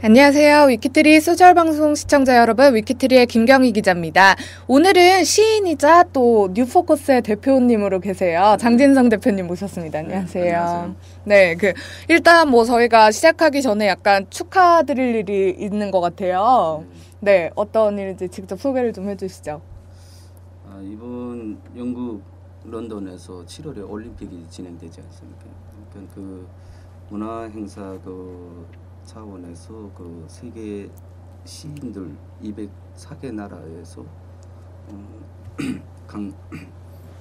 안녕하세요. 위키트리 소셜방송 시청자 여러분, 위키트리의 김경희 기자입니다. 오늘은 시인이자 또 뉴포커스의 대표님으로 계세요. 장진성 대표님 모셨습니다. 안녕하세요. 네, 안녕하세요. 네, 일단 저희가 시작하기 전에 약간 축하드릴 일이 있는 것 같아요. 네, 어떤 일인지 직접 소개를 좀 해주시죠. 이번 영국 런던에서 7월에 올림픽이 진행되지 않습니까? 그러니까 그 문화 행사 차원에서 세계 시인들 204개 나라에서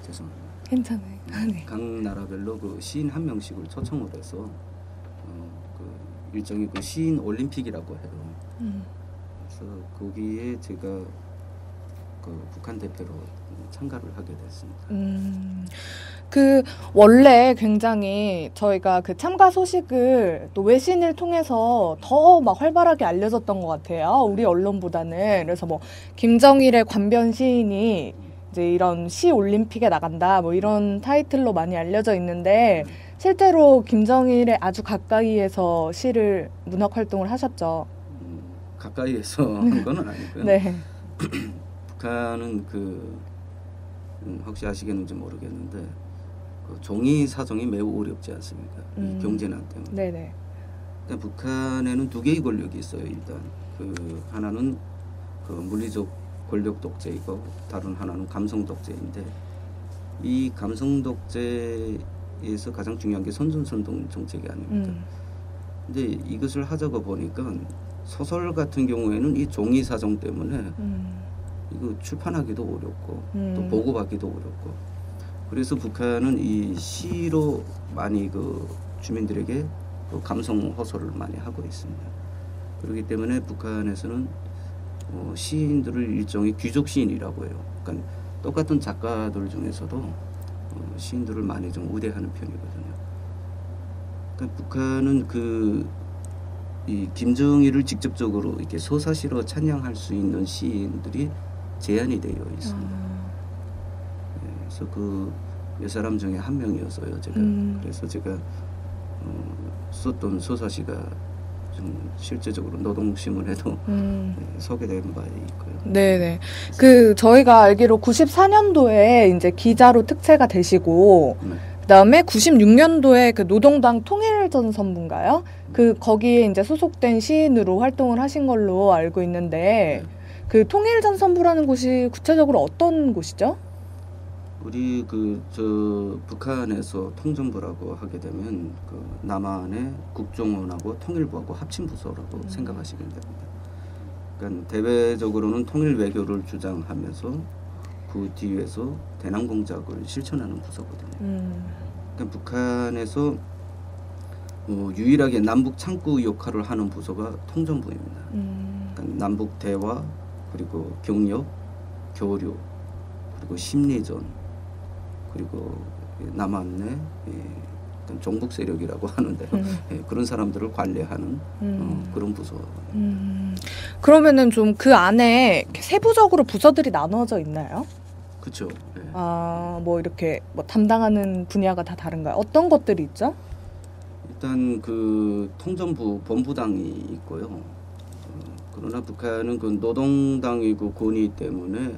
죄송합니다. 괜찮아요. 네. 각 나라별로 시인 한 명씩을 초청을 해서 일종의 시인 올림픽이라고 해요. 그래서 거기에 제가 북한 대표로 참가를 하게 됐습니다. 원래 굉장히 저희가 참가 소식을 또 외신을 통해서 더 막 활발하게 알려졌던 것 같아요. 우리 언론보다는. 그래서 김정일의 관변 시인이 이제 이런 시 올림픽에 나간다 이런 타이틀로 많이 알려져 있는데 실제로 김정일의 아주 가까이에서 시를 문학 활동을 하셨죠. 가까이에서 한 건 아니고요. 네. 북한은 혹시 아시겠는지 모르겠는데 종이 사정이 매우 어렵지 않습니까? 경제난 때문에. 네네. 그러니까 북한에는 두 개의 권력이 있어요. 일단 하나는 물리적 권력 독재이고 다른 하나는 감성 독재인데 이 감성 독재에서 가장 중요한 게 선전선동 정책이 아닙니까? 근데 이것을 하자고 보니까 소설 같은 경우에는 이 종이 사정 때문에 이거 출판하기도 어렵고 또 보급하기도 어렵고 그래서 북한은 이 시로 많이 주민들에게 감성 호소를 많이 하고 있습니다. 그렇기 때문에 북한에서는 시인들을 일종의 귀족 시인이라고 해요. 그러니까 똑같은 작가들 중에서도 시인들을 많이 좀 우대하는 편이거든요. 그러니까 북한은 이 김정일을 직접적으로 이렇게 서사시로 찬양할 수 있는 시인들이 제한이 되어 있습니다. 그래서 몇 사람 중에 한 명이어서요. 그래서 제가 썼던 서사시가 좀 실제적으로 노동신문에도 소개된 바 있고요. 네네. 저희가 알기로 94년도에 이제 기자로 특채가 되시고, 그다음에 96년도에 노동당 통일전선부인가요? 거기에 이제 소속된 시인으로 활동을 하신 걸로 알고 있는데, 통일전선부라는 곳이 구체적으로 어떤 곳이죠? 우리 북한에서 통전부라고 하게 되면 남한의 국정원하고 통일부하고 합친 부서라고 생각하시면 됩니다. 그러니까 대외적으로는 통일 외교를 주장하면서 그 뒤에서 대남 공작을 실천하는 부서거든요. 그러니까 북한에서 유일하게 남북 창구 역할을 하는 부서가 통전부입니다. 그러니까 남북 대화 그리고 경력, 교류 그리고 심리전 그리고 남한 내 종북 세력이라고 하는데요. 그런 사람들을 관리하는 그런 부서. 그러면은 좀 안에 세부적으로 부서들이 나눠져 있나요? 그렇죠. 네. 이렇게 담당하는 분야가 다 다른가요? 어떤 것들이 있죠? 일단 통전부 본부당이 있고요. 그러나 북한은 노동당이고 권위 때문에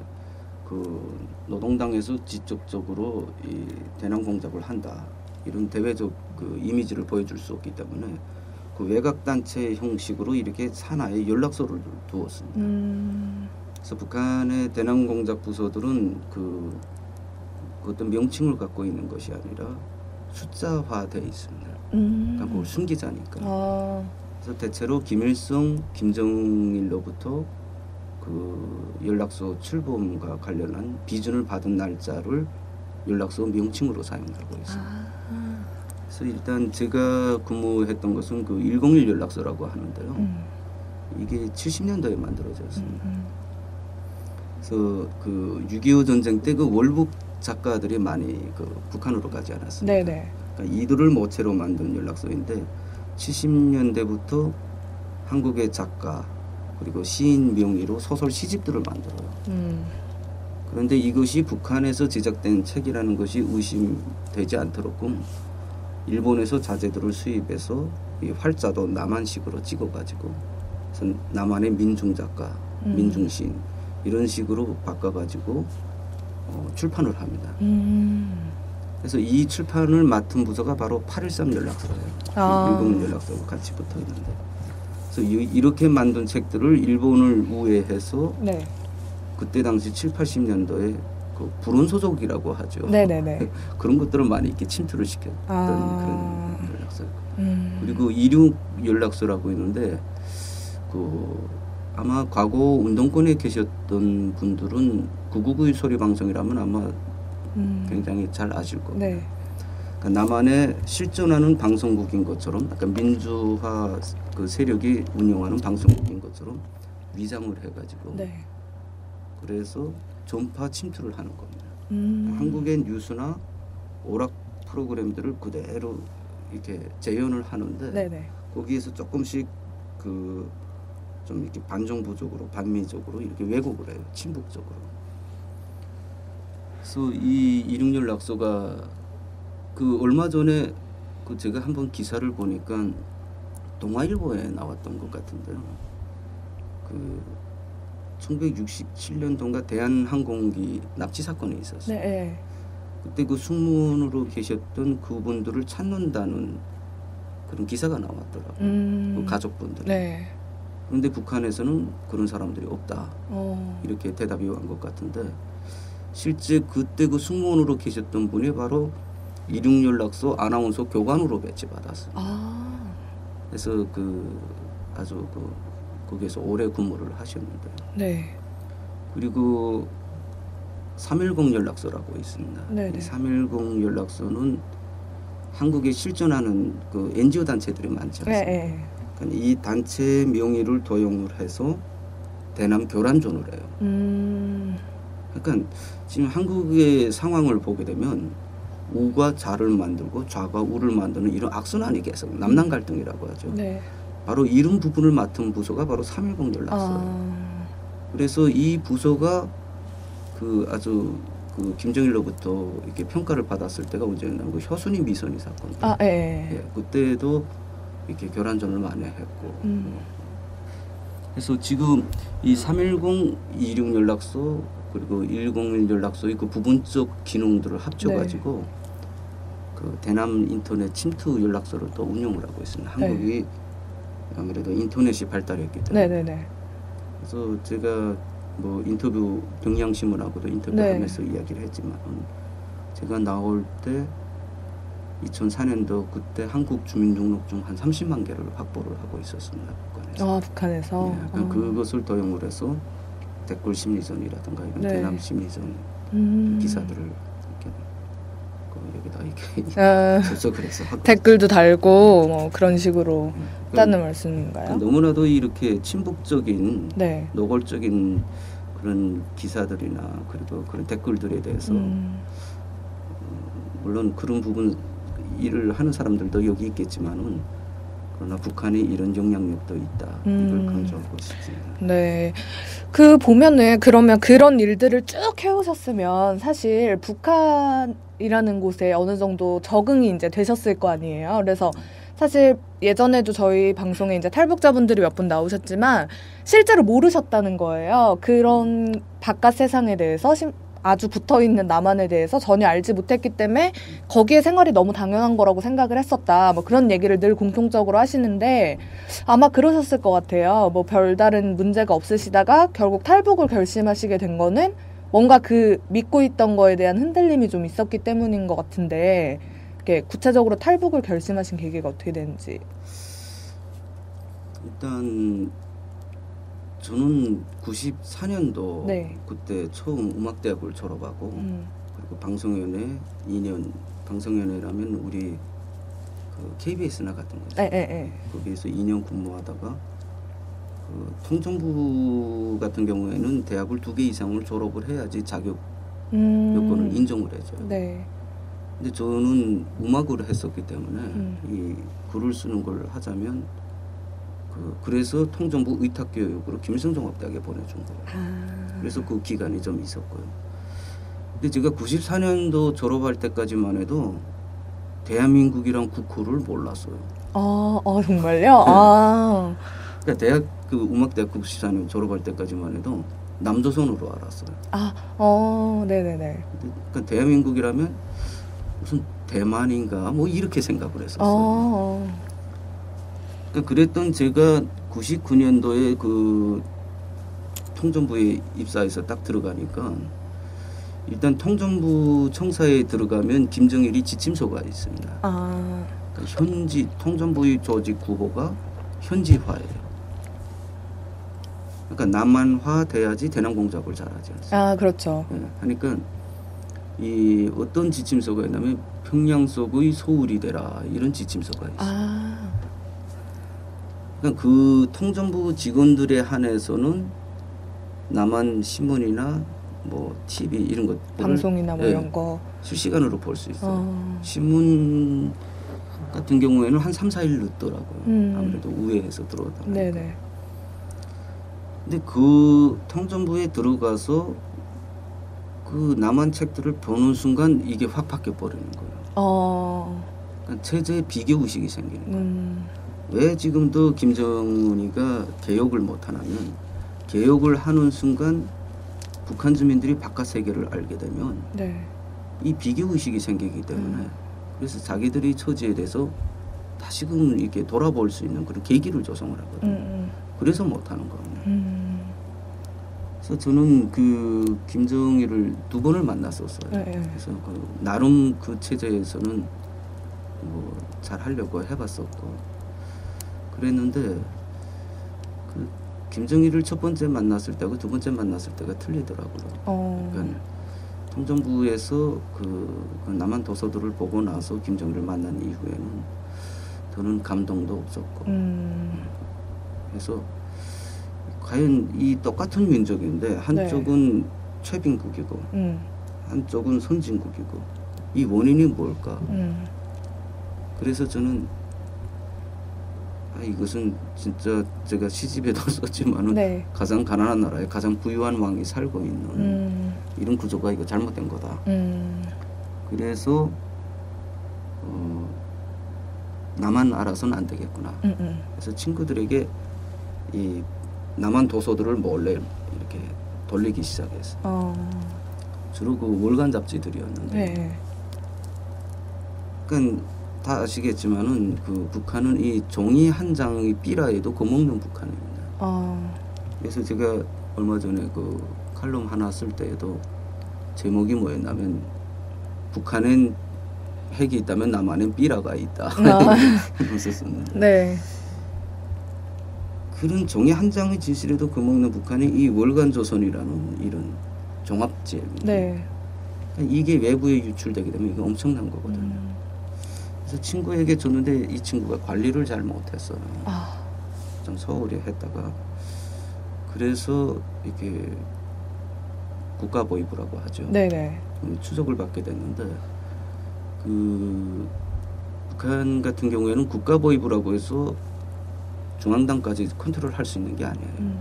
노동당에서 직접적으로 이 대남 공작을 한다 이런 대외적 이미지를 보여줄 수 없기 때문에 외곽 단체 형식으로 이렇게 산하에 연락소를 두었습니다. 그래서 북한의 대남 공작 부서들은 어떤 명칭을 갖고 있는 것이 아니라 숫자화되어 있습니다. 그러니까 그걸 숨기지 않으니까. 그래서 대체로 김일성, 김정일로부터 연락소 출범과 관련한 비준을 받은 날짜를 연락소 명칭으로 사용하고 있습니다. 그래서 일단 제가 근무했던 것은 101 연락소라고 하는데요. 이게 70년도에 만들어졌습니다. 그래서 6.25 전쟁 때 월북 작가들이 많이 북한으로 가지 않았습니까? 네네. 그러니까 이들을 모체로 만든 연락소인데 70년대부터 한국의 작가 그리고 시인 명의로 소설 시집들을 만들어요. 그런데 이것이 북한에서 제작된 책이라는 것이 의심되지 않도록끔 일본에서 자재들을 수입해서 이 활자도 남한식으로 찍어가지고 그래서 남한의 민중 작가, 민중시인 이런 식으로 바꿔가지고 출판을 합니다. 그래서 이 출판을 맡은 부서가 바로 8.13 연락서예요. 일본 연락서가 같이 붙어 있는데, 그래서 이렇게 만든 책들을 일본을 우회해서 네. 그때 당시 7, 80년도에 그 불온소속이라고 하죠. 네네네. 그런 것들을 많이 이렇게 침투를 시켰던 그런 연락서고. 그리고 26 연락서라고 있는데 그 아마 과거 운동권에 계셨던 분들은 999 소리 방송이라면 아마 굉장히 잘 아실 겁니다. 네. 그러니까 남한에 실존하는 방송국인 것처럼 약간 민주화 그 세력이 운영하는 방송국인 것처럼 위장을 해가지고 네. 그래서 전파 침투를 하는 겁니다. 한국의 뉴스나 오락 프로그램들을 그대로 이렇게 재현을 하는데 네네. 거기에서 조금씩 그 좀 이렇게 반정부적으로 반미적으로 이렇게 왜곡을 해요. 친북적으로. 그래서 이 이륙연락소가 그 얼마 전에 그 제가 한번 기사를 보니까 동아일보에 나왔던 것 같은데요. 그 1967년도인가 대한항공기 납치 사건이 있었어요. 네. 그때 그 승무원으로 계셨던 그분들을 찾는다는 그런 기사가 나왔더라고요. 그 가족분들. 네. 그런데 북한에서는 그런 사람들이 없다. 이렇게 대답이 온 것 같은데 실제 그때 그 승무원으로 계셨던 분이 바로 이륙연락소 아나운서 교관으로 배치받았습니다. 그래서 그 아주 거기에서 오래 근무를 하셨는데. 네. 그리고 310 연락소라고 있습니다. 네네. 310 연락소는 한국에 실존하는 그 NGO 단체들이 많지 않습니까? 네. 그러니까 이 단체 명의를 도용을 해서 대남 교란존을 해요. 그러니까 지금 한국의 상황을 보게 되면 우가 좌를 만들고 좌가 우를 만드는 이런 악순환이 계속 남남 갈등이라고 하죠. 네. 바로 이런 부분을 맡은 부서가 바로 310 연락소예요. 그래서 이 부서가 그 아주 그 김정일로부터 이렇게 평가를 받았을 때가 언제였냐면 그 효순이 미선이 사건. 예, 그때도 이렇게 교란전을 많이 했고. 그래서 지금 이 310, 26 연락소 그리고 101 연락소의 그 부분적 기능들을 합쳐가지고 그 대남 인터넷 침투 연락소를 또 운영을 하고 있습니다. 한국이 아무래도 인터넷이 발달했기 때문에. 네네네. 그래서 제가 뭐 인터뷰 경향신문하고도 인터뷰하면서 이야기를 했지만 제가 나올 때 2004년도 그때 한국 주민등록증 한 30만 개를 확보를 하고 있었습니다. 북한에서. 북한에서. 네, 그것을 도용을 해서 댓글 심리전이라든가 이런 대남 심리전 기사들을 이렇게 여기다 이렇게 접속을 해서 댓글도 달고 뭐 그런 식으로 했다는 말씀인가요? 너무나도 이렇게 친북적인 노골적인 그런 기사들이나 그리고 그런 댓글들에 대해서 물론 그런 부분 일을 하는 사람들도 여기 있겠지만은 그러나 북한에 이런 영향력도 있다. 이걸 강조하고 싶습니다. 네. 그 보면은 그러면 그런 일들을 쭉 해오셨으면 사실 북한이라는 곳에 어느 정도 적응이 이제 되셨을 거 아니에요. 그래서 사실 예전에도 저희 방송에 이제 탈북자분들이 몇 분 나오셨지만 실제로 모르셨다는 거예요. 그런 바깥 세상에 대해서 아주 붙어있는 남한에 대해서 전혀 알지 못했기 때문에 거기에 생활이 너무 당연한 거라고 생각을 했었다. 뭐 그런 얘기를 늘 공통적으로 하시는데 아마 그러셨을 것 같아요. 뭐 별다른 문제가 없으시다가 결국 탈북을 결심하시게 된 거는 뭔가 그 믿고 있던 거에 대한 흔들림이 좀 있었기 때문인 것 같은데 이렇게 구체적으로 탈북을 결심하신 계기가 어떻게 되는지. 일단 저는 94년도 그때 처음 음악대학을 졸업하고 그리고 방송연예 2년 방송연예라면 우리 그 KBS 나갔던 거죠. 거기에서 2년 근무하다가 그 통정부 같은 경우에는 대학을 2개 이상을 졸업을 해야지 자격 요건을 인정을 해줘요. 근데 저는 음악을 했었기 때문에 이 글을 쓰는 걸 하자면 그래서 통정부 의탁교육으로 김성종합대학에 보내준 거예요. 그래서 그 기간이 좀 있었고요. 근데 제가 94년도 졸업할 때까지만 해도 대한민국이란 국호를 몰랐어요. 정말요? 그러니까 대학 그 음악대학 국시사님 졸업할 때까지만 해도 남조선으로 알았어요. 네네네. 그러니까 대한민국이라면 무슨 대만인가 뭐 이렇게 생각을 했었어요. 그러니까 그랬던 제가 99년도에 그 통전부에 입사해서 딱 들어가니까 일단 통전부 청사에 들어가면 김정일이 지침서가 있습니다. 그러니까 현지 통전부의 조직 구호가 현지화예요. 그러니까 남한화 돼야지 대남공작을 잘하지 않습니까? 그렇죠. 네, 하니까 이 어떤 지침서가 있냐면 평양 속의 소울이 되라 이런 지침서가 있어요. 그러니까 그 통전부 직원들에 한해서는 남한 신문이나 뭐 TV 이런 것 방송이나 뭐 이런 거 실시간으로 볼 수 있어요. 신문 같은 경우에는 한 3, 4일 늦더라고요. 아무래도 우회해서 들어오다 보니까. 네네. 근데 그 통전부에 들어가서 그 남한 책들을 보는 순간 이게 확 바뀌어 버리는 거예요. 그러니까 체제의 비교 의식이 생기는 거예요. 왜 지금도 김정은이가 개혁을 못 하냐면 개혁을 하는 순간 북한 주민들이 바깥 세계를 알게 되면 이 비교 의식이 생기기 때문에 그래서 자기들의 처지에 대해서 다시금 이렇게 돌아볼 수 있는 그런 계기를 조성을 하거든요. 그래서 못 하는 겁니다. 그래서 저는 그 김정일을 2번을 만났었어요. 그래서 그 나름 그 체제에서는 뭐 잘 하려고 해봤었고 그랬는데 그 김정일을 첫 번째 만났을 때하고 두 번째 만났을 때가 틀리더라고요. 그러니까 통전부에서 그 남한 도서들을 보고 나서 김정일을 만난 이후에는 더는 감동도 없었고 그래서 과연 이 똑같은 민족인데 한쪽은 최빈국이고 한쪽은 선진국이고 이 원인이 뭘까? 그래서 저는 이것은 진짜 제가 시집에도 썼지만은 가장 가난한 나라에 가장 부유한 왕이 살고 있는 이런 구조가 이거 잘못된 거다. 그래서 나만 알아서는 안 되겠구나. 그래서 친구들에게 이 남한 도서들을 몰래 이렇게 돌리기 시작했어요. 주로 그 월간 잡지들이었는데. 그러니까 다 아시겠지만은 그 북한은 이 종이 한 장의 삐라에도 거먹는 북한입니다. 그래서 제가 얼마 전에 그 칼럼 하나 쓸 때에도 제목이 뭐였냐면 북한엔 핵이 있다면 남한엔 삐라가 있다. 썼었는데. 그런 종이 한 장의 진실에도 거먹는 북한이 이 월간조선이라는 이런 종합지입니다. 이게 외부에 유출되게 되면 이게 엄청난 거거든요. 그래서 친구에게 줬는데 이 친구가 관리를 잘 못했어요. 좀 소홀히 했다가 그래서 이렇게 국가보위부라고 하죠. 추적을 받게 됐는데 그 북한 같은 경우에는 국가보위부라고 해서 중앙당까지 컨트롤할 수 있는 게 아니에요.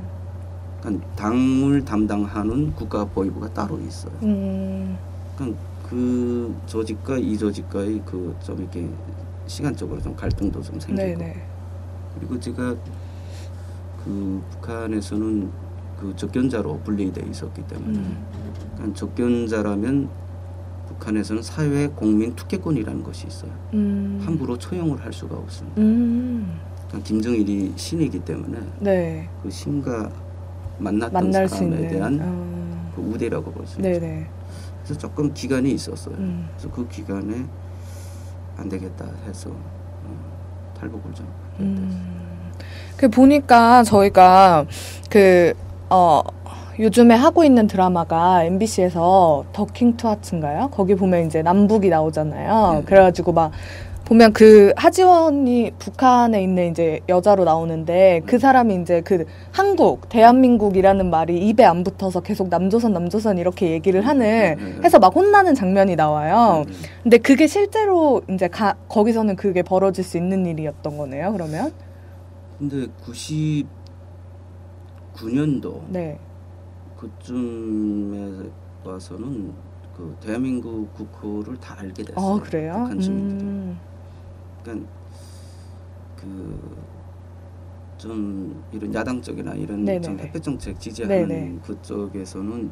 그러니까 당을 담당하는 국가보위부가 따로 있어요. 그러니까 그 조직과 이 조직과의 그 좀 이렇게 시간적으로 좀 갈등도 좀 생기고 그리고 제가 그 북한에서는 그 적견자로 분리돼 있었기 때문에 그러니까 적견자라면 북한에서는 사회 공민 투표권이라는 것이 있어요. 함부로 처형을 할 수가 없습니다. 그러니까 김정일이 신이기 때문에 그 신과 만났던 사람에 대한 그 우대라고 볼 수 있죠. 그래서 조금 기간이 있었어요. 그래서 그 기간에 안 되겠다 해서 탈북을 좀 그 보니까 저희가 그 요즘에 하고 있는 드라마가 MBC에서 더킹 투 하츠인가요? 거기 보면 이제 남북이 나오잖아요. 그래가지고 막 보면 그 하지원이 북한에 있는 이제 여자로 나오는데 그 사람이 이제 그 한국, 대한민국이라는 말이 입에 안 붙어서 계속 남조선 이렇게 얘기를 하는 해서 막 혼나는 장면이 나와요. 근데 그게 실제로 이제 거기서는 그게 벌어질 수 있는 일이었던 거네요, 그러면? 근데 99년도 그쯤에 와서는 그 대한민국 국호를 다 알게 됐어요. 그래요? 북한 주민들이. 그러니까 그 좀 이런 야당적이나 이런 네네네. 좀 햇볕 정책 지지하는 네네. 그쪽에서는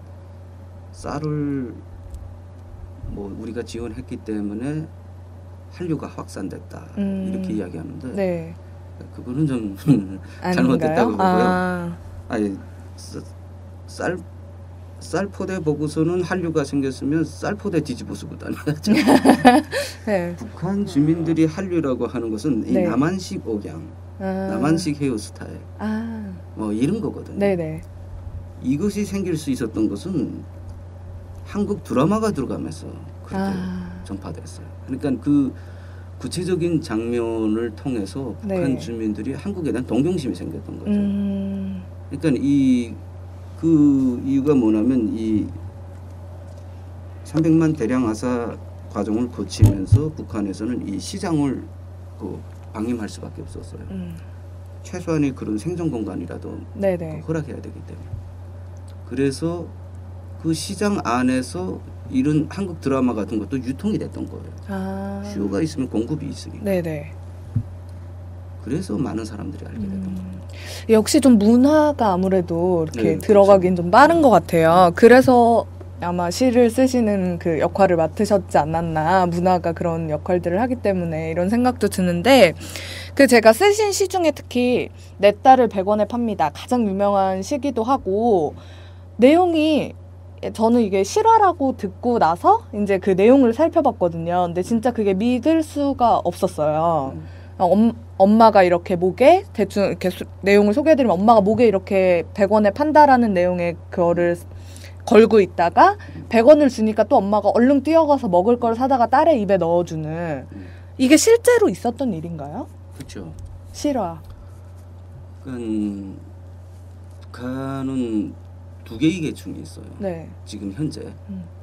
쌀을 뭐 우리가 지원했기 때문에 한류가 확산됐다 이렇게 이야기하는데 네. 그거는 좀 아닌가요? 잘못됐다고 보고요. 아, 아니 쌀포대 보고서는 한류가 생겼으면 쌀포대 뒤집어 쓰고 다녀야죠. 네. 북한 주민들이 한류라고 하는 것은 이 네. 남한식 억양, 아, 남한식 헤어스타일 아, 뭐 이런 거거든요. 네네. 이것이 생길 수 있었던 것은 한국 드라마가 들어가면서 그렇게 전파됐어요. 그러니까 그 구체적인 장면을 통해서 북한 네. 주민들이 한국에 대한 동경심이 생겼던 거죠. 그러니까 그 이유가 뭐냐면 이 300만 대량 아사 과정을 거치면서 북한에서는 이 시장을 방임할 수밖에 없었어요. 최소한의 그런 생존 공간이라도 네네. 허락해야 되기 때문에. 그래서 그 시장 안에서 이런 한국 드라마 같은 것도 유통이 됐던 거예요. 아, 수요가 있으면 공급이 있으니까. 네네. 그래서 많은 사람들이 알게 됐던 거예요. 역시 좀 문화가 아무래도 이렇게 네, 들어가긴 그렇죠. 좀 빠른 것 같아요. 그래서 아마 시를 쓰시는 그 역할을 맡으셨지 않았나. 문화가 그런 역할들을 하기 때문에 이런 생각도 드는데, 그 제가 쓰신 시 중에 특히 내 딸을 100원에 팝니다. 가장 유명한 시기도 하고, 내용이 저는 이게 실화라고 듣고 나서 이제 그 내용을 살펴봤거든요. 근데 진짜 그게 믿을 수가 없었어요. 엄마가 이렇게 목에 대충 이렇게 내용을 소개해드리면 엄마가 목에 이렇게 100원에 판다라는 내용의 그거를 걸고 있다가 100원을 주니까 또 엄마가 얼른 뛰어가서 먹을 걸 사다가 딸의 입에 넣어주는, 이게 실제로 있었던 일인가요? 그렇죠. 실화. 북한은 두 개의 계층이 있어요. 네. 지금 현재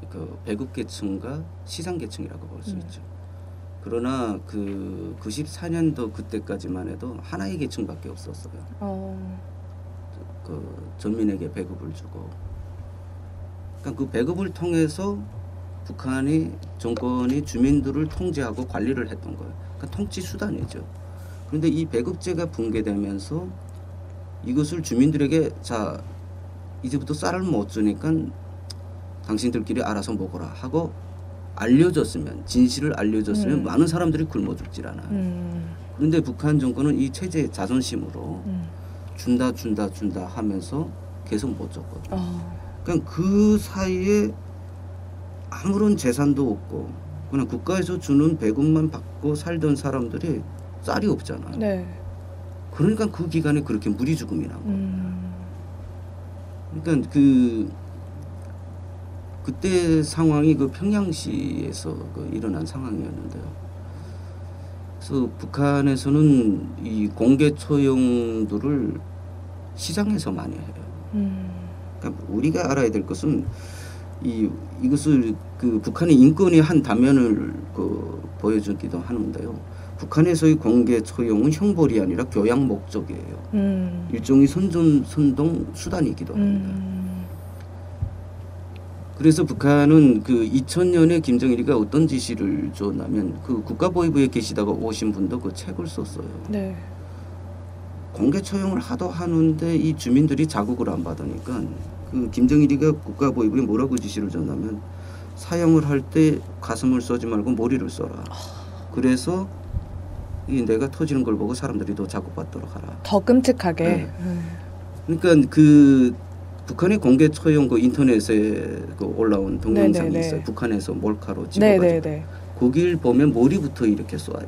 그 배급 계층과 시장 계층이라고 볼 수 있죠. 그러나 그 94년도 그때까지만 해도 하나의 계층밖에 없었어요. 그 전민에게 배급을 주고, 그러니까 그 배급을 통해서 북한이 정권이 주민들을 통제하고 관리를 했던 거예요. 그러니까 통치 수단이죠. 그런데 이 배급제가 붕괴되면서 이것을 주민들에게 자 이제부터 쌀을 못 주니까 당신들끼리 알아서 먹어라 하고 알려줬으면, 진실을 알려줬으면 많은 사람들이 굶어 죽질 않아요. 그런데 북한 정권은 이 체제의 자존심으로 준다 하면서 계속 못 줬거든요. 그러니까 그 사이에 아무런 재산도 없고 그냥 국가에서 주는 배급만 받고 살던 사람들이 쌀이 없잖아요. 네. 그러니까 그 기간에 그렇게 무리 죽음이 난 겁니다. 그러니까 그때 상황이 그 평양시에서 일어난 상황이었는데요. 그래서 북한에서는 이 공개 처형들을 시장에서 많이 해요. 그러니까 우리가 알아야 될 것은 이것을 그 북한의 인권의 한 단면을 보여주기도 하는데요. 북한에서의 공개 처형은 형벌이 아니라 교양 목적이에요. 일종의 선동 수단이기도 합니다. 그래서 북한은 그 2000년에 김정일이가 어떤 지시를 줬냐면 그 국가보위부에 계시다가 오신 분도 그 책을 썼어요. 네. 공개 처형을 하도 하는데 이 주민들이 자극을 안 받으니까 그 김정일이가 국가보위부에 뭐라고 지시를 줬냐면 사형을 할 때 가슴을 쏘지 말고 머리를 쏘라. 그래서 내가 터지는 걸 보고 사람들이 더 자극받도록 하라. 더 끔찍하게. 네. 그러니까 그 북한의 공개 처형 그 인터넷에 올라온 동영상이 네네네. 있어요. 북한에서 몰카로 찍어가지고 네네네. 거길 보면 머리부터 이렇게 쏴요.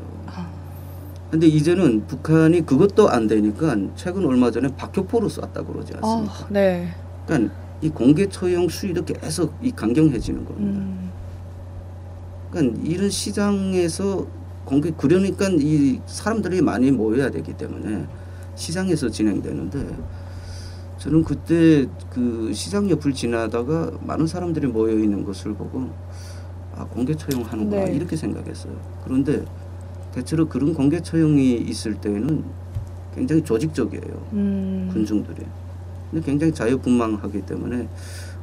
근데 이제는 북한이 그것도 안 되니까 최근 얼마 전에 박격포로 쐈다고 그러지 않습니까? 네. 그러니까 이 공개 처형 수위도 계속 강경해지는 겁니다. 그러니까 이런 시장에서 그러니까 이 사람들이 많이 모여야 되기 때문에 시장에서 진행되는데, 저는 그때 그 시장 옆을 지나다가 많은 사람들이 모여 있는 것을 보고 공개 처형하는구나 네. 이렇게 생각했어요. 그런데 대체로 그런 공개 처형이 있을 때는 굉장히 조직적이에요. 군중들이. 근데 굉장히 자유분방하기 때문에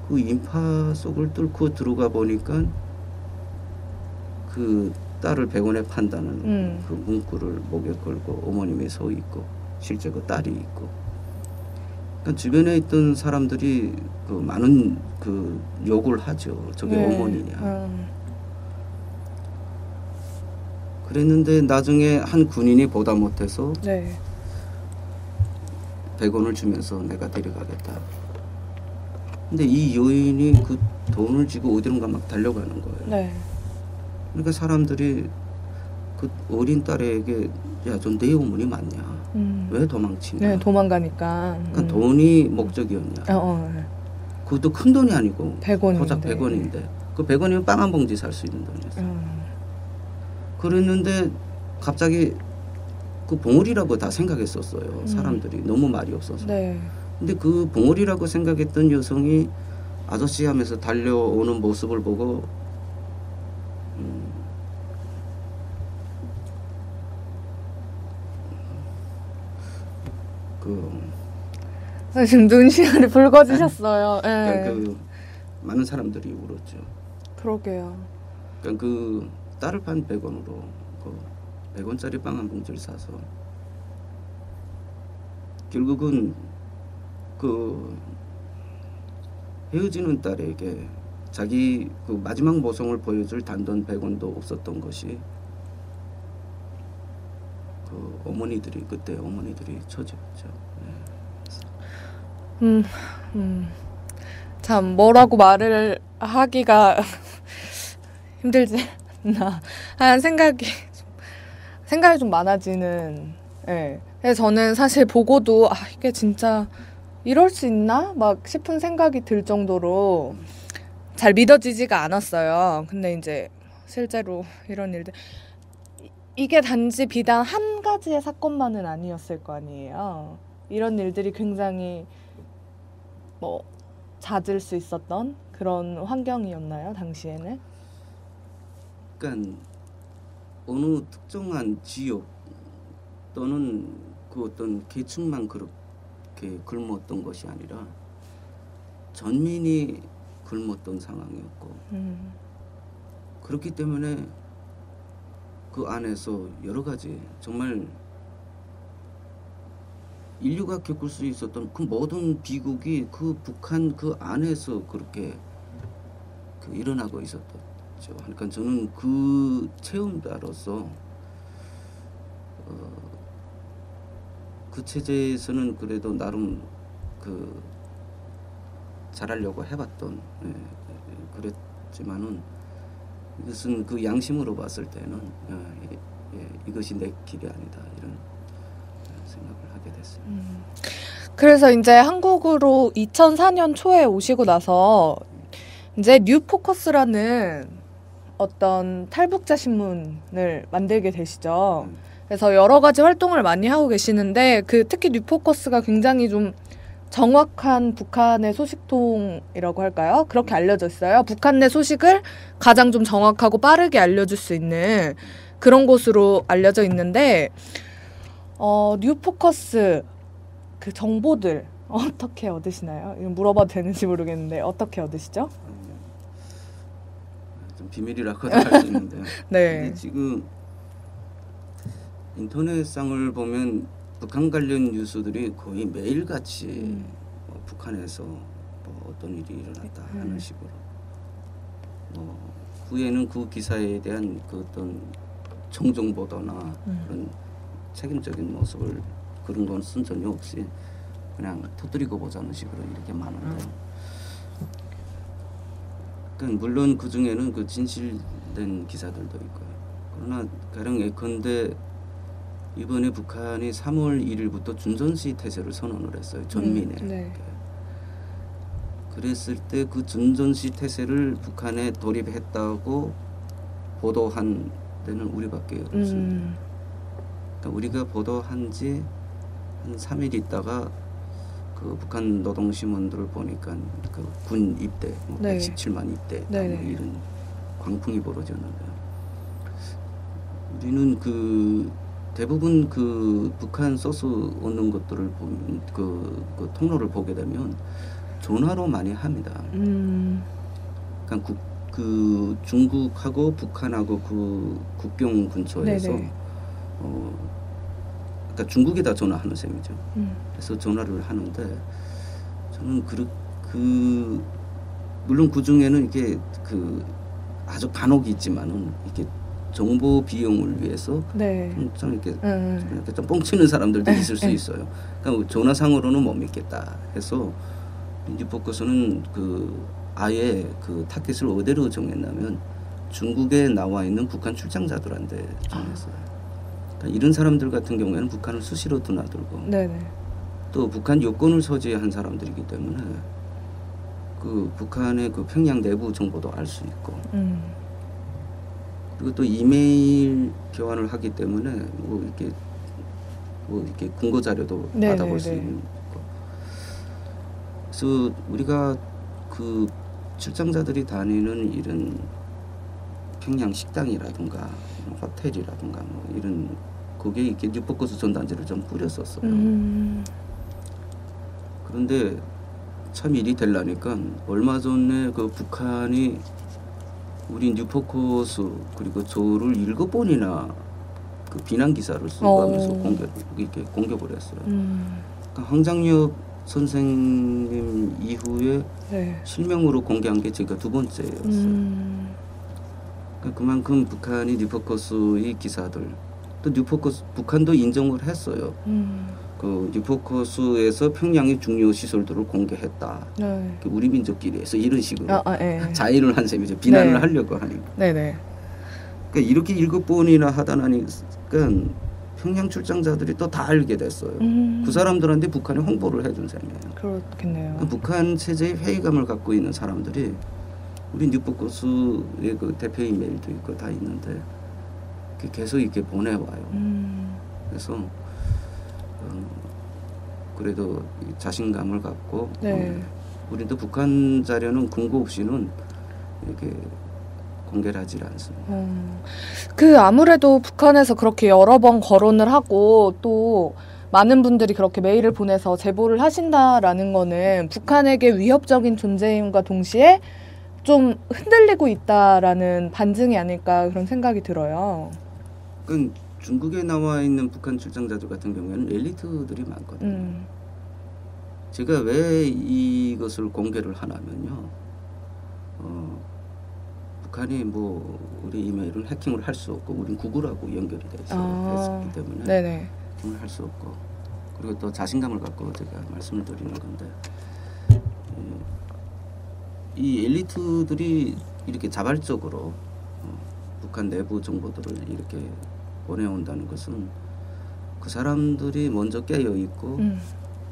그 인파 속을 뚫고 들어가 보니까 그 딸을 100원에 판다는 그 문구를 목에 걸고 어머님이 서 있고 실제 그 딸이 있고. 그러니까 주변에 있던 사람들이 그 많은 그 욕을 하죠. 저게 네. 어머니냐. 그랬는데 나중에 한 군인이 보다 못해서 네. 100원을 주면서 내가 데려가겠다. 근데 이 여인이 그 돈을 쥐고 어디론가 막 달려가는 거예요. 네. 그러니까 사람들이 그 어린 딸에게 야, 전 내 어머니 맞냐? 왜 도망치냐? 네, 도망가니까. 그러니까 돈이 목적이었냐? 네. 그것도 큰 돈이 아니고 100원인데. 고작 100원인데 그 100원이면 빵 한 봉지 살 수 있는 돈이었어요. 그랬는데 갑자기 그 봉우리라고 다 생각했었어요. 사람들이 너무 말이 없어서. 네. 근데 그 봉우리라고 생각했던 여성이 아저씨 하면서 달려오는 모습을 보고 지금 눈시울이 붉어지셨어요. 그러니까 네. 그 많은 사람들이 울었죠. 그러게요. 그러니까 그 딸을 판 100원으로 그 100원짜리 빵 한 봉지를 사서 결국은 그 헤어지는 딸에게 자기 그 마지막 모성을 보여줄 단돈 100원도 없었던 것이 그 어머니들이 그때 어머니들이 처지였죠. 참 뭐라고 말을 하기가 힘들지 않나 하는 생각이 좀 많아지는. 예. 그래서 저는 사실 보고도 이게 진짜 이럴 수 있나 막 싶은 생각이 들 정도로 잘 믿어지지가 않았어요. 근데 이제 실제로 이런 일들, 이게 단지 비단 한 가지의 사건만은 아니었을 거 아니에요. 이런 일들이 굉장히 뭐 잦을 수 있었던 그런 환경이었나요, 당시에는? 그러니까 어느 특정한 지역 또는 그 어떤 계층만 그렇게 굶었던 것이 아니라 전민이 굶었던 상황이었고 그렇기 때문에 그 안에서 여러 가지 정말 인류가 겪을 수 있었던 그 모든 비극이 그 북한 그 안에서 그렇게 그 일어나고 있었죠. 그러니까 저는 그 체험자로서 그 체제에서는 그래도 나름 그 잘하려고 해봤던 그랬지만은 이것은 그 양심으로 봤을 때는 이것이 내 길이 아니다 이런 생각을 하게 됐어요. 그래서 이제 한국으로 2004년 초에 오시고 나서 이제 뉴포커스라는 어떤 탈북자 신문을 만들게 되시죠. 그래서 여러 가지 활동을 많이 하고 계시는데 특히 뉴포커스가 굉장히 좀 정확한 북한의 소식통이라고 할까요? 그렇게 알려져 있어요. 북한 내 소식을 가장 좀 정확하고 빠르게 알려줄 수 있는 그런 곳으로 알려져 있는데 뉴포커스 그 정보들 어떻게 얻으시나요? 이거 물어봐도 되는지 모르겠는데 어떻게 얻으시죠? 좀 비밀이라고도 할 수 있는데요. 네. 근데 지금 인터넷상을 보면 북한 관련 뉴스들이 거의 매일같이 북한에서 뭐 어떤 일이 일어났다 하는 식으로 후에는 그 기사에 대한 그 어떤 정정 보도나 그런 책임적인 모습을 그런 건 쓴 전혀 없이 그냥 터뜨리고 보자는 식으로 이렇게 많은데 그러니까 물론 그 중에는 그 진실된 기사들도 있고요. 그러나 가령 예컨대 이번에 북한이 3월 1일부터 준전시 태세를 선언을 했어요. 전민에. 네. 그랬을 때 그 준전시 태세를 북한에 돌입했다고 보도한 데는 우리밖에 없습니다. 그러니까 우리가 보도한 지 한 3일 있다가 그 북한 노동신문들을 보니까 그 군 입대, 뭐 네. 117만 입대, 네. 뭐 이런 광풍이 벌어졌는데요. 우리는 그 대부분 그 북한 소스 얻는 것들을 보면 그 통로를 보게 되면 전화로 많이 합니다. 그러니까 그 중국하고 북한하고 그 국경 근처에서 네네. 그러니까 중국에다 전화하는 셈이죠. 그래서 전화를 하는데 저는 물론 그 중에는 이게 아주 간혹이 있지만은 이렇게 정보 비용을 위해서 네. 좀 이렇게 좀 뻥치는 사람들도 있을 수 있어요. 그러니까 전화상으로는 못 믿겠다 해서 뉴포커스는 아예 타겟을 어디로 정했냐면 중국에 나와 있는 북한 출장자들한테 정했어요. 그러니까 이런 사람들 같은 경우에는 북한을 수시로 드나들고 네네. 또 북한 여권을 소지한 사람들이기 때문에 북한의 평양 내부 정보도 알 수 있고 그리고 또 이메일 교환을 하기 때문에 이렇게 근거 자료도 받아볼 수 있는 거. 그래서 우리가 출장자들이 다니는 이런 평양 식당이라든가 호텔이라든가 이런 거기에 이렇게 뉴포커스 전단지를 좀 뿌렸었어요. 그런데 참 일이 되려니까 얼마 전에 북한이 우리 뉴포커스 그리고 저를 7번이나 비난 기사를 써가면서 공격을 했어요. 그러니까 황장엽 선생님 이후에 네. 실명으로 공개한 게 제가 2번째였어요. 그러니까 그만큼 북한이 뉴포커스의 기사들 또 북한도 인정을 했어요. 뉴포커스에서 평양의 중요 시설들을 공개했다. 네. 우리 민족끼리해서 이런 식으로 네. 자의를 한 셈이죠. 비난을 네. 하려고 하니까. 네네. 그러니까 이렇게 7번이나 하다 나니까 평양 출장자들이 또 다 알게 됐어요. 그 사람들한테 북한이 홍보를 해준 셈이에요. 그렇겠네요. 그러니까 북한 체제의 회의감을 갖고 있는 사람들이 우리 뉴포커스의 대표 이메일도 있고 다 있는데 계속 이렇게 보내와요. 그래서 그래도 자신감을 갖고 네. 우리도 북한 자료는 근거 없이는 이렇게 공개를 하지 않습니다. 아무래도 북한에서 그렇게 여러 번 거론을 하고 또 많은 분들이 그렇게 메일을 보내서 제보를 하신다라는 거는 북한에게 위협적인 존재임과 동시에 좀 흔들리고 있다라는 반증이 아닐까 그런 생각이 들어요. 중국에 나와 있는 북한 출장자들 같은 경우에는 엘리트들이 많거든요. 제가 왜 이것을 공개를 하냐면요. 북한이 우리 이메일은 해킹을 할 수 없고 우린 구글하고 연결이 돼 있었기 때문에 네네. 해킹을 할 수 없고 그리고 또 자신감을 갖고 제가 말씀을 드리는 건데 이 엘리트들이 이렇게 자발적으로 북한 내부 정보들을 이렇게 보내온다는 것은 그 사람들이 먼저 깨어 있고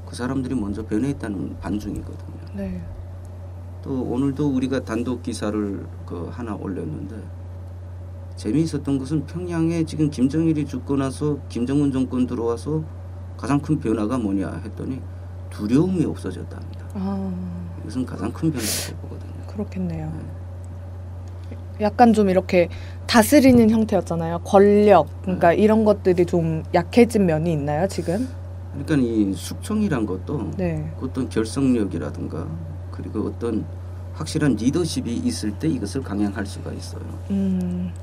그 사람들이 먼저 변해 있다는 반증이거든요. 네. 또 오늘도 우리가 단독 기사를 하나 올렸는데 재미있었던 것은 평양에 지금 김정일이 죽고 나서 김정은 정권 들어와서 가장 큰 변화가 뭐냐 했더니 두려움이 없어졌답니다. 이것은 가장 큰 변화라고 보거든요. 그렇겠네요. 약간 좀 이렇게 다스리는 형태였잖아요. 권력, 그러니까 이런 것들이 좀 약해진 면이 있나요, 지금? 그러니까 이 숙청이란 것도 네. 어떤 결속력이라든가 그리고 어떤 확실한 리더십이 있을 때 이것을 강행할 수가 있어요.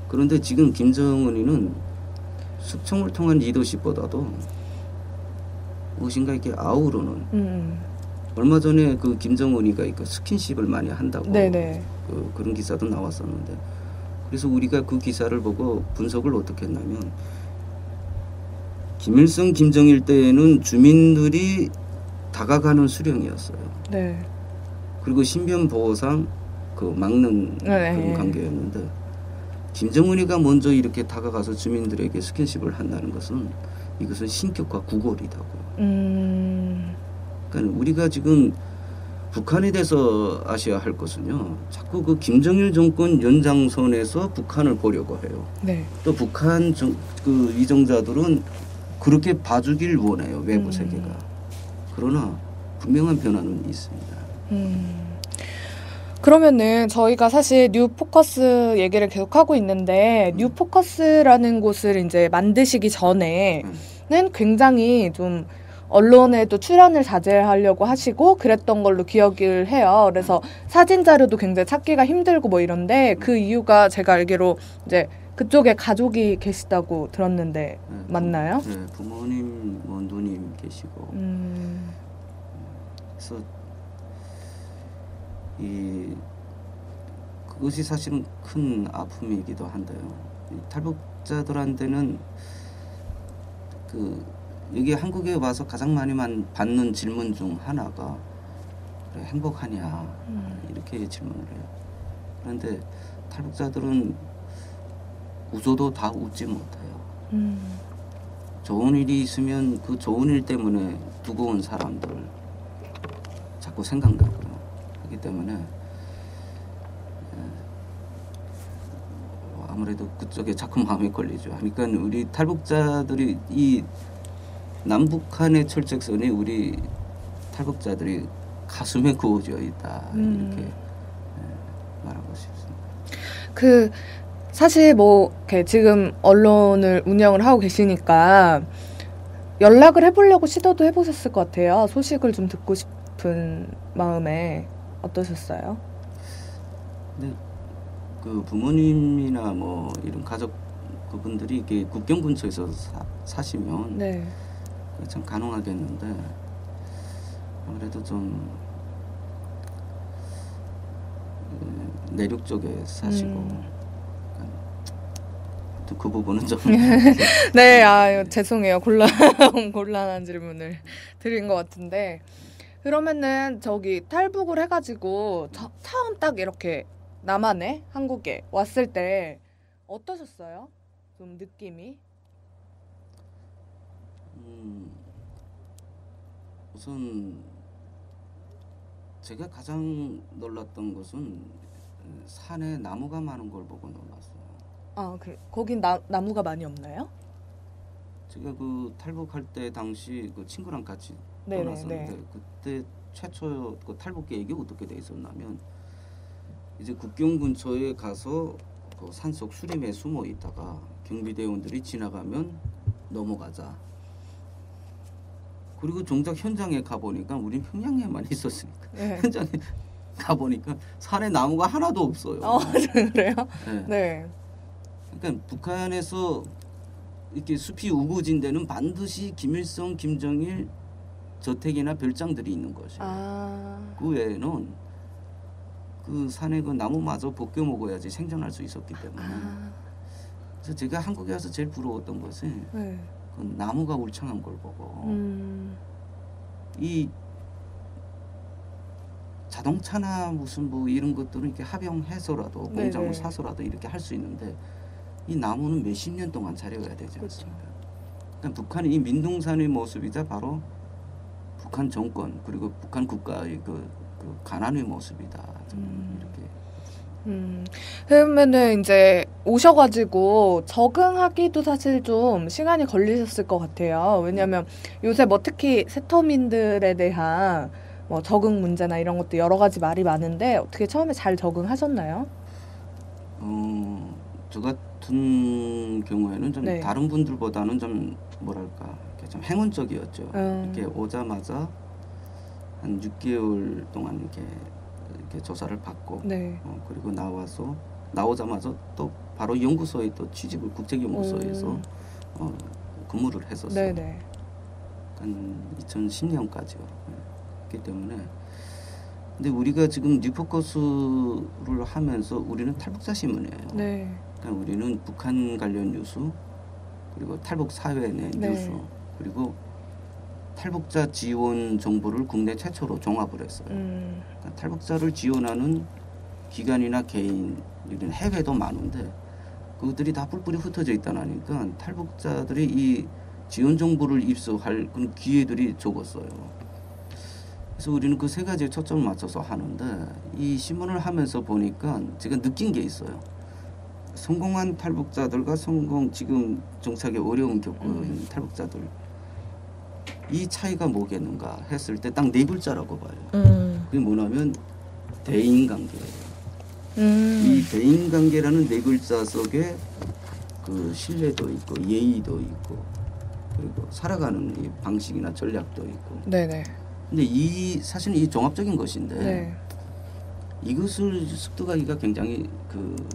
그런데 지금 김정은이는 숙청을 통한 리더십보다도 무엇인가 이렇게 아우르는 얼마 전에 김정은이가 스킨십을 많이 한다고 그런 기사도 나왔었는데 그래서 우리가 그 기사를 보고 분석을 어떻게 했냐면 김일성, 김정일 때에는 주민들이 다가가는 수령이었어요. 네. 그리고 신변 보호상 막는 그런 관계였는데 김정은이가 먼저 이렇게 다가가서 주민들에게 스킨십을 한다는 것은 이것은 신격화 구걸이다고요. 그러니까 우리가 지금 북한에 대해서 아셔야 할 것은요. 자꾸 김정일 정권 연장선에서 북한을 보려고 해요. 네. 또 북한 위정자들은 그렇게 봐주길 원해요. 외부 세계가. 그러나 분명한 변화는 있습니다. 그러면은 저희가 사실 뉴포커스 얘기를 계속 하고 있는데 뉴포커스라는 곳을 이제 만드시기 전에는 굉장히 좀 언론에도 출연을 자제하려고 하시고 그랬던 걸로 기억을 해요. 그래서 사진 자료도 굉장히 찾기가 힘들고 뭐 이런데 그 이유가 제가 알기로 이제 그쪽에 가족이 계시다고 들었는데 맞나요? 네, 부모님 계시고 그래서 그것이 사실은 큰 아픔이기도 한데요. 이 탈북자들한테는 여기 한국에 와서 가장 많이 받는 질문 중 하나가 그래, 행복하냐 이렇게 질문을 해요. 그런데 탈북자들은 웃어도 다 웃지 못해요. 좋은 일이 있으면 그 좋은 일 때문에 두고 온 사람들 자꾸 생각나고요. 그렇기 때문에 아무래도 그쪽에 자꾸 마음이 걸리죠. 그러니까 우리 탈북자들이 이 남북한의 철책선이 우리 탈북자들이 가슴에 그어져 있다 이렇게 말하고 싶습니다. 사실 이렇게 지금 언론을 운영을 하고 계시니까 연락을 해보려고 시도도 해보셨을 것 같아요. 소식을 좀 듣고 싶은 마음에 어떠셨어요? 네, 부모님이나 이런 가족 그분들이 이렇게 국경 근처에서 사시면 네. 참 가능하겠는데 아무래도 좀 내륙 쪽에 사시고 그 부분은 좀 네, 죄송해요. 곤란한 질문을 드린 것 같은데 그러면은 탈북을 해가지고 처음 딱 이렇게 남한에 한국에 왔을 때 어떠셨어요? 좀 느낌이? 우선 제가 가장 놀랐던 것은 산에 나무가 많은 걸 보고 놀랐어요. 거긴 나무가 많이 없나요? 제가 탈북할 때 당시 친구랑 같이 네네, 떠났었는데 네. 그때 최초 탈북 계획이 어떻게 돼 있었냐면 이제 국경 근처에 가서 산속 수림에 숨어 있다가 경비대원들이 지나가면 넘어가자. 그리고 정작 현장에 가보니까 우린 평양에만 있었으니까 네. 현장에 가보니까 산에 나무가 하나도 없어요. 그래요? 네. 네. 그러니까 북한에서 이렇게 숲이 우거진 데는 반드시 김일성, 김정일 저택이나 별장들이 있는 것이에요. 그 외에는 그 산에 나무마저 벗겨 먹어야지 생존할 수 있었기 때문에. 그래서 제가 한국에 와서 제일 부러웠던 것이 네. 그 나무가 울창한 걸 보고 이 자동차나 무슨 이런 것들은 이렇게 합병해서라도 공장을 네네. 사서라도 이렇게 할 수 있는데 이 나무는 몇십 년 동안 자려야 되지 않습니까? 그러니까 북한의 이 민둥산의 모습이자 바로 북한 정권 그리고 북한 국가의 그 가난의 모습이다. 이렇게. 그러면은 이제 오셔가지고 적응하기도 사실 좀 시간이 걸리셨을 것 같아요. 왜냐면 요새 특히 세터민들에 대한 적응 문제나 이런 것도 여러 가지 말이 많은데 어떻게 처음에 잘 적응하셨나요? 저 같은 경우에는 좀 네. 다른 분들보다는 좀 뭐랄까 이렇게 좀 행운적이었죠. 이렇게 오자마자 한 6개월 동안 이렇게 조사를 받고 네. 그리고 나오자마자 또 바로 연구소에 또 취직을 국제연구소에서 근무를 했었어요. 네네. 한 2010년까지요. 그렇기 때문에 근데 우리가 지금 뉴포커스를 하면서 우리는 탈북자 신문이에요. 네. 그러니까 우리는 북한 관련 뉴스 그리고 탈북 사회 내 네. 뉴스 그리고 탈북자 지원 정보를 국내 최초로 종합을 했어요. 그러니까 탈북자를 지원하는 기관이나 개인 이런 해외도 많은데 그것들이 다 뿔뿔이 흩어져 있다니까 탈북자들이 이 지원 정보를 입수할 그런 기회들이 적었어요. 그래서 우리는 그 세 가지에 초점을 맞춰서 하는데 이 신문을 하면서 보니까 제가 느낀 게 있어요. 성공한 탈북자들과 지금 정착에 어려움 겪고 있는 탈북자들 이 차이가 뭐겠는가 했을 때 딱 네 글자라고 봐요. 그게 뭐냐면 대인관계예요. 이 대인관계라는 네 글자 속에 그 신뢰도 있고 예의도 있고 그리고 살아가는 이 방식이나 전략도 있고. 네네. 근데 사실 이 종합적인 것인데 네. 이것을 습득하기가 굉장히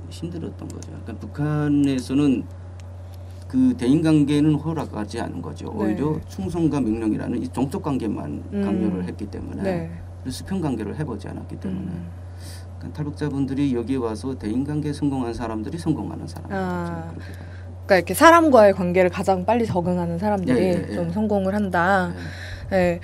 힘들었던 거죠. 그러니까 북한에서는 그 대인관계는 허락하지 않은 거죠. 네. 오히려 충성과 명령이라는 이 종족 관계만 강요를 했기 때문에 네. 수평 관계를 해보지 않았기 때문에 그러니까 탈북자분들이 여기에 와서 대인관계에 성공한 사람들이 성공하는 사람들. 그러니까 이렇게 사람과의 관계를 가장 빨리 적응하는 사람들이 예. 좀 성공을 한다. 네.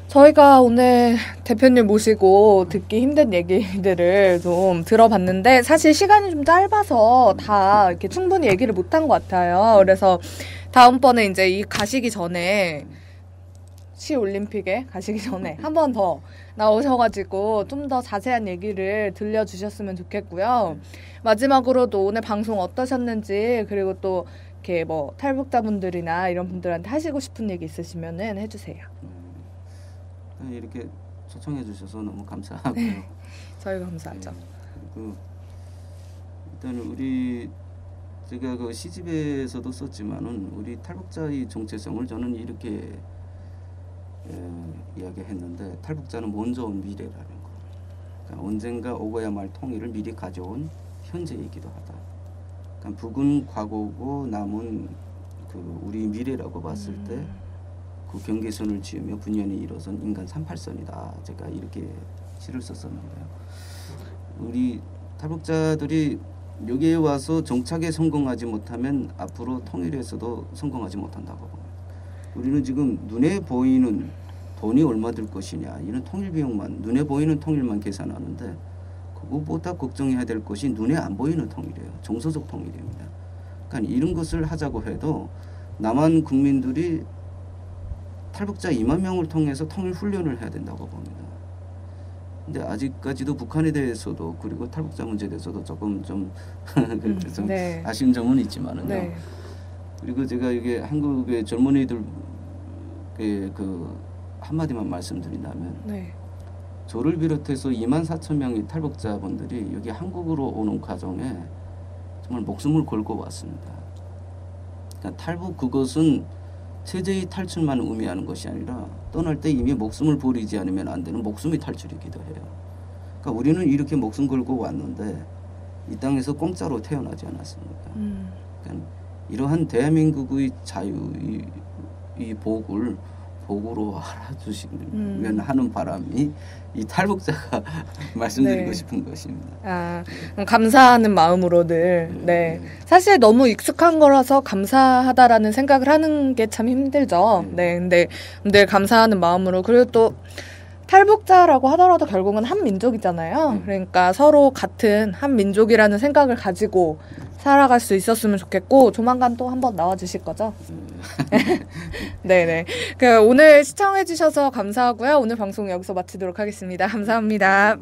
저희가 오늘 대표님 모시고 듣기 힘든 얘기들을 좀 들어봤는데 사실 시간이 좀 짧아서 다 이렇게 충분히 얘기를 못한 것 같아요. 그래서 다음번에 이제 이 가시기 전에 시올림픽에 가시기 전에 한 번 더 나오셔가지고 좀 더 자세한 얘기를 들려주셨으면 좋겠고요. 마지막으로도 오늘 방송 어떠셨는지 그리고 또 이렇게 뭐 탈북자분들이나 이런 분들한테 하시고 싶은 얘기 있으시면은 해주세요. 이렇게 초청해 주셔서 너무 감사하고요. 네, 저희가 감사하죠. 그리고 일단 우리 제가 그 시집에서도 썼지만은 우리 탈북자의 정체성을 저는 이렇게 이야기했는데 탈북자는 먼저 온 미래라는 거. 그러니까 언젠가 오고야 말 통일을 미리 가져온 현재이기도 하다. 그러니까 북은 과거고 남은 그 우리 미래라고 봤을 때 그 경계선을 지으며 분연히 일어선 인간 38선이다. 제가 이렇게 시를 썼었는데요. 우리 탈북자들이 여기에 와서 정착에 성공하지 못하면 앞으로 통일에서도 성공하지 못한다고 봅니다. 우리는 지금 눈에 보이는 돈이 얼마 들 것이냐 이런 통일 비용만 눈에 보이는 통일만 계산하는데 그것보다 걱정해야 될 것이 눈에 안 보이는 통일이에요. 정서적 통일입니다. 그러니까 이런 것을 하자고 해도 남한 국민들이 탈북자 2만 명을 통해서 통일 훈련을 해야 된다고 봅니다. 근데 아직까지도 북한에 대해서도 그리고 탈북자 문제에 대해서도 조금 좀 네. 아쉬운 점은 있지만은요. 네. 그리고 제가 이게 한국의 젊은이들 그 한마디만 말씀드린다면 네. 저를 비롯해서 2만 4천 명의 탈북자분들이 여기 한국으로 오는 과정에 정말 목숨을 걸고 왔습니다. 그러니까 탈북 그것은 체제의 탈출만 의미하는 것이 아니라 떠날 때 이미 목숨을 버리지 않으면 안 되는 목숨의 탈출이기도 해요. 그러니까 우리는 이렇게 목숨 걸고 왔는데 이 땅에서 공짜로 태어나지 않았습니다. 그러니까 이러한 대한민국의 자유의 이 복으로 알아주시면 하는 바람이 이 탈북자가 말씀드리고 네. 싶은 것입니다. 감사하는 마음으로 늘. 네. 사실 너무 익숙한 거라서 감사하다라는 생각을 하는 게 참 힘들죠. 네. 근데 늘 감사하는 마음으로 그리고 또 탈북자라고 하더라도 결국은 한 민족이잖아요. 그러니까 서로 같은 한 민족이라는 생각을 가지고 살아갈 수 있었으면 좋겠고 조만간 또 한번 나와주실 거죠? 네네. 오늘 시청해주셔서 감사하고요. 오늘 방송 여기서 마치도록 하겠습니다. 감사합니다.